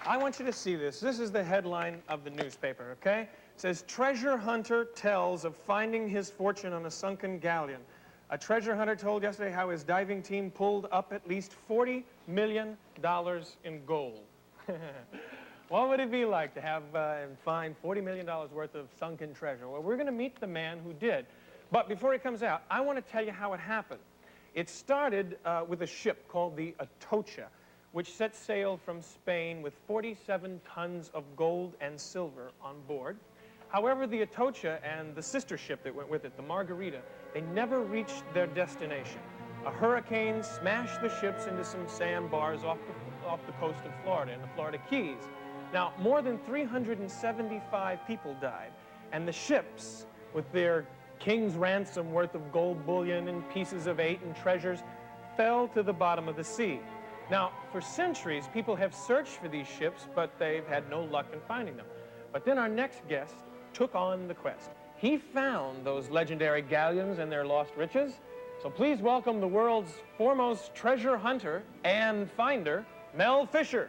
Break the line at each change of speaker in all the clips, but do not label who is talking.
I want you to see this. This is the headline of the newspaper, okay? It says, treasure hunter tells of finding his fortune on a sunken galleon. A treasure hunter told yesterday how his diving team pulled up at least $40 million in gold. What would it be like to have and find $40 million worth of sunken treasure? Well, we're going to meet the man who did. But before he comes out, I want to tell you how it happened. It started with a ship called the Atocha, which set sail from Spain with 47 tons of gold and silver on board. However, the Atocha and the sister ship that went with it, the Margarita, they never reached their destination. A hurricane smashed the ships into some sandbars off the coast of Florida, in the Florida Keys. Now, more than 375 people died, and the ships, with their king's ransom worth of gold bullion and pieces of eight and treasures, fell to the bottom of the sea. Now, for centuries, people have searched for these ships, but they've had no luck in finding them. But then our next guest took on the quest. He found those legendary galleons and their lost riches. So please welcome the world's foremost treasure hunter and finder, Mel Fischer.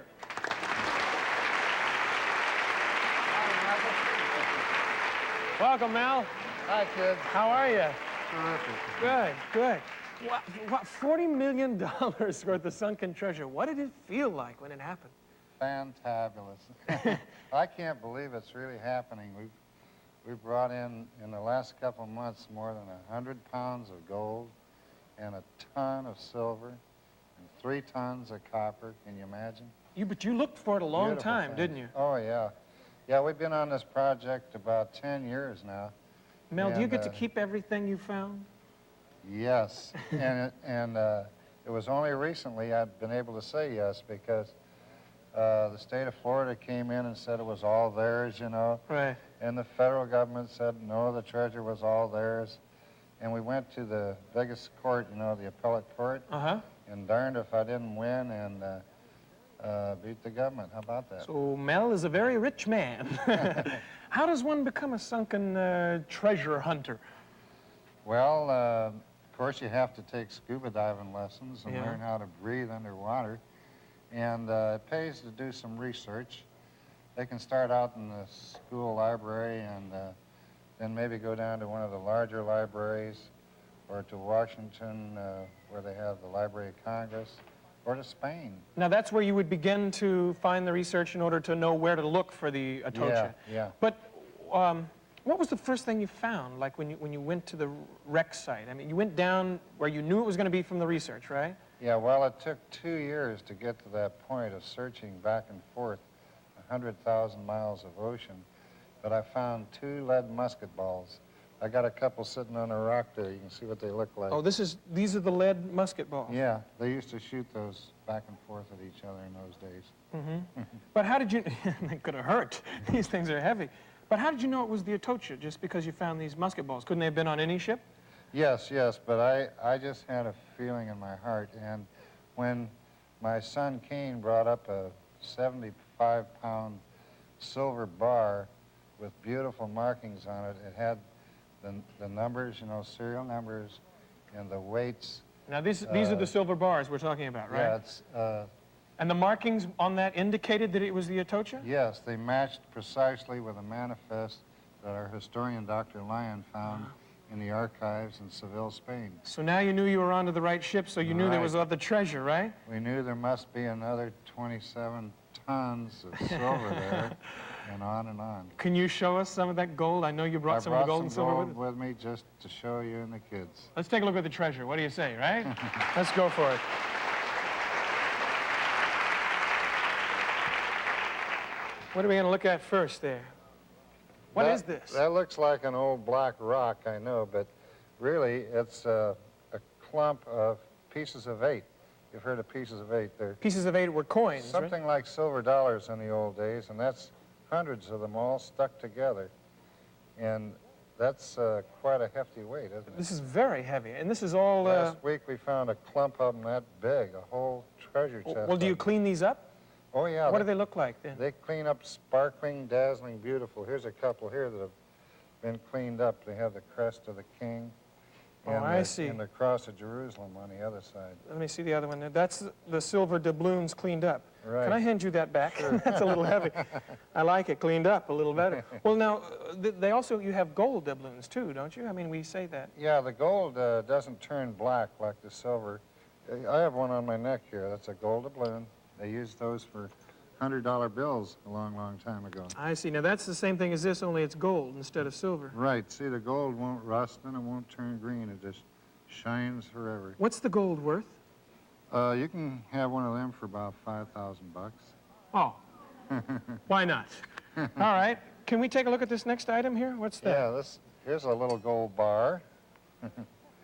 Welcome, Mel.
Hi, kid.
How are you?
Terrific.
Good, good. What, $40 million worth of sunken treasure. What did it feel like when it happened?
Fantabulous. I can't believe it's really happening. We've brought in the last couple of months, more than 100 pounds of gold and a ton of silver and 3 tons of copper. Can you imagine?
But you looked for it a long
Beautiful
time,
thing.
didn't you?
Oh, yeah. Yeah, we've been on this project about 10 years now.
Mel, do you get to keep everything you found?
Yes, and it was only recently I've been able to say yes, because the state of Florida came in and said it was all theirs, you know.
Right.
And the federal government said no, the treasure was all theirs. And we went to the biggest court, you know, the appellate court.
Uh-huh.
And darned if I didn't win and beat the government. How about that?
So Mel is a very rich man. How does one become a sunken treasure hunter?
Well, of course, you have to take scuba diving lessons and
Yeah.
learn how to breathe underwater. And it pays to do some research. They can start out in the school library and then maybe go down to one of the larger libraries, or to Washington, where they have the Library of Congress, or to Spain.
Now, that's where you would begin to find the research in order to know where to look for the Atocha.
Yeah.
But what was the first thing you found, like when you went to the wreck site? I mean, you went down where you knew it was going to be from the research, right?
Yeah, well, it took 2 years to get to that point of searching back and forth 100,000 miles of ocean. But I found 2 lead musket balls. I got a couple sitting on a rock there. You can see what they look like.
Oh, these are the lead musket balls.
Yeah, they used to shoot those back and forth at each other in those days.
Mm-hmm. But how did you, they could have hurt. These things are heavy. But how did you know it was the Atocha, just because you found these musket balls? Couldn't they have been on any ship?
Yes, but I just had a feeling in my heart. And when my son Cain brought up a 75-pound silver bar with beautiful markings on it, it had the numbers, you know, serial numbers, and the weights.
Now, these are the silver bars we're talking about, right?
Yeah, it's...
and the markings on that indicated that it was the Atocha?
Yes, they matched precisely with a manifest that our historian, Dr. Lyon, found in the archives in Seville, Spain.
So now you knew you were onto the right ship, so you knew there was the treasure, right?
We knew there must be another 27 tons of silver there, and on and on.
Can you show us some of that gold? I know you brought some of the gold and silver with it.
I brought some gold with me just to show you and the kids.
Let's take a look at the treasure. What do you say, right? Let's go for it. What are we going to look at first there? What is this?
That looks like an old black rock, I know, but really it's a clump of pieces of 8. You've heard of pieces of 8. They're
pieces of 8 were coins,
something like silver dollars in the old days, and that's hundreds of them all stuck together. And that's quite a hefty weight, isn't it?
This is very heavy, and this is all...
Last week we found a clump of them that big, a whole treasure chest.
Well, do you clean these up?
Oh, yeah.
What do they look like then?
They clean up sparkling, dazzling, beautiful. Here's a couple here that have been cleaned up. They have the crest of the king,
I see.
And the cross of Jerusalem on the other side.
Let me see the other one there. That's the silver doubloons cleaned up.
Right.
Can I hand you that back? That's a little heavy. I like it cleaned up a little better. Well, now, they also, you have gold doubloons too, don't you? I mean, we say that.
Yeah, the gold doesn't turn black like the silver. I have one on my neck here. That's a gold doubloon. They used those for $100 bills a long, long time ago.
I see. Now, that's the same thing as this, only it's gold instead of silver.
Right. See, the gold won't rust and it won't turn green. It just shines forever.
What's the gold worth?
You can have one of them for about $5,000 bucks.
Oh, why not? All right. Can we take a look at this next item here? What's that?
Yeah, here's a little gold bar.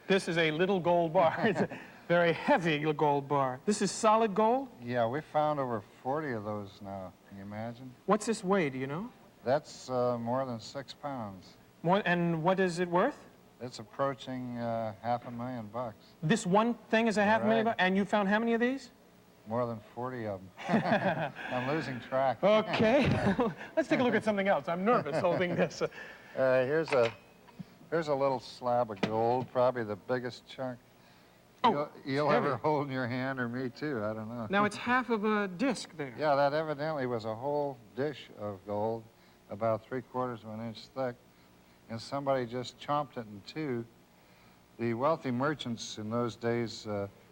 This is a little gold bar. It's a very heavy gold bar. This is solid gold?
Yeah, we found over 40 of those now. Can you imagine?
What's this weigh, do you know?
That's more than 6 pounds.
More, and what is it worth?
It's approaching $500,000.
This one thing is a half million
Right.
bucks? And you found how many of these?
More than 40 of them. I'm losing track.
Okay. Let's take a look at something else. I'm nervous holding this.
Here's a little slab of gold, probably the biggest chunk you'll ever hold in your hand, or me too, I don't know.
Now, it's half of a disc there.
Yeah, that evidently was a whole dish of gold, about 3/4 of an inch thick, and somebody just chomped it in two. The wealthy merchants in those days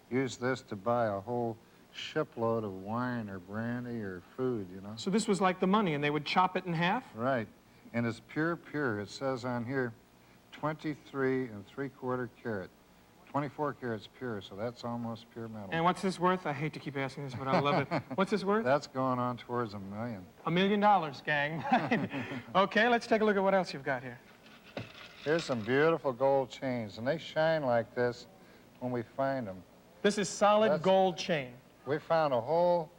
used this to buy a whole shipload of wine or brandy or food, you know.
So this was like the money, and they would chop it in half?
Right, and it's pure. It says on here, 23 3/4 carat. 24 carats pure, so that's almost pure metal.
And what's this worth? I hate to keep asking this, but I love it. What's this worth?
That's going on towards $1 million.
$1 million, gang. Okay, let's take a look at what else you've got here.
Here's some beautiful gold chains, and they shine like this when we find them.
This is solid gold chain.
We found a whole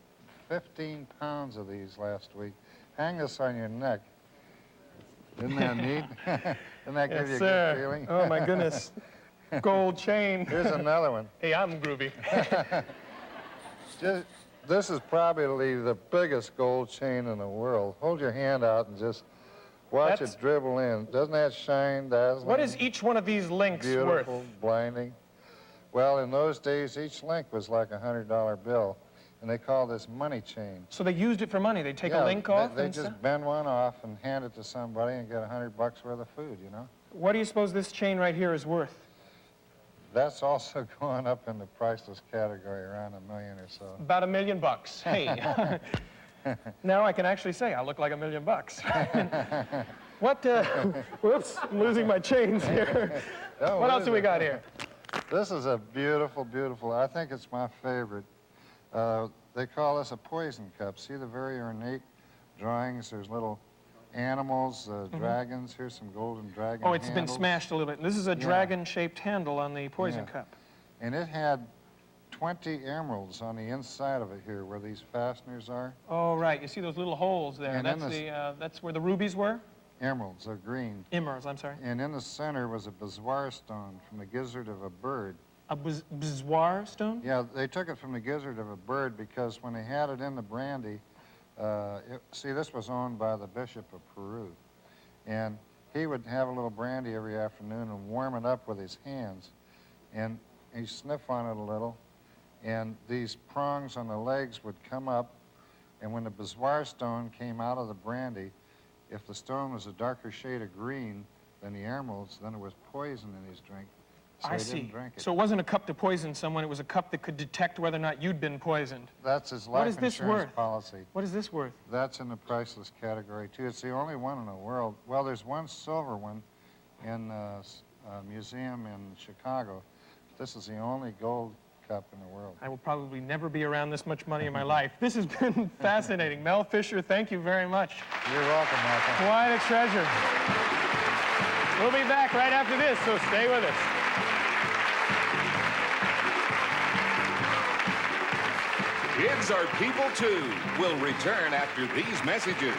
15 pounds of these last week. Hang this on your neck. Isn't that neat? Doesn't that give you a good feeling?
Oh, my goodness. Gold chain.
Here's another one.
Hey, I'm groovy.
This is probably the biggest gold chain in the world. Hold your hand out and just watch it dribble in. Doesn't that shine, dazzling?
What is each one of these links worth?
Beautiful, blinding. Well, in those days, each link was like a $100 bill, and they called this money chain.
So they used it for money. They'd take a link off?
They just bend one off and hand it to somebody and get $100 worth of food, you know?
What do you suppose this chain right here is worth?
That's also going up in the priceless category, around $1 million or so.
About $1 million. Hey. Now I can actually say I look like $1 million. What, whoops, I'm losing my chains here. What else do we got here?
This is a beautiful, beautiful, I think it's my favorite. They call this a poison cup. See the very ornate drawings? There's little animals, dragons. Here's some golden dragon
Oh, it's
handles.
been smashed a little bit. This is a dragon-shaped handle on the poison cup.
And it had 20 emeralds on the inside of it here, where these fasteners are.
Oh, right. You see those little holes there.
And
That's where the rubies were?
Emeralds, they're green.
Emeralds, I'm sorry.
And in the center was a bezoar stone from the gizzard of a bird.
A bezoar stone?
Yeah, they took it from the gizzard of a bird because when they had it in the brandy, see, this was owned by the Bishop of Peru. And he would have a little brandy every afternoon and warm it up with his hands. And he'd sniff on it a little, and these prongs on the legs would come up, and when the bezoar stone came out of the brandy, if the stone was a darker shade of green than the emeralds, then it was poison in his drink. So he didn't drink it.
So it wasn't a cup to poison someone, it was a cup that could detect whether or not you'd been poisoned.
That's his life insurance policy.
What is this worth?
That's in the priceless category, too. It's the only one in the world. Well, there's one silver one in a museum in Chicago. This is the only gold cup in the world.
I will probably never be around this much money in my life. This has been fascinating. Mel Fischer, thank you very much.
You're welcome, Michael.
Quite a treasure. We'll be back right after this, so stay with us.
Kids are people too. We'll return after these messages.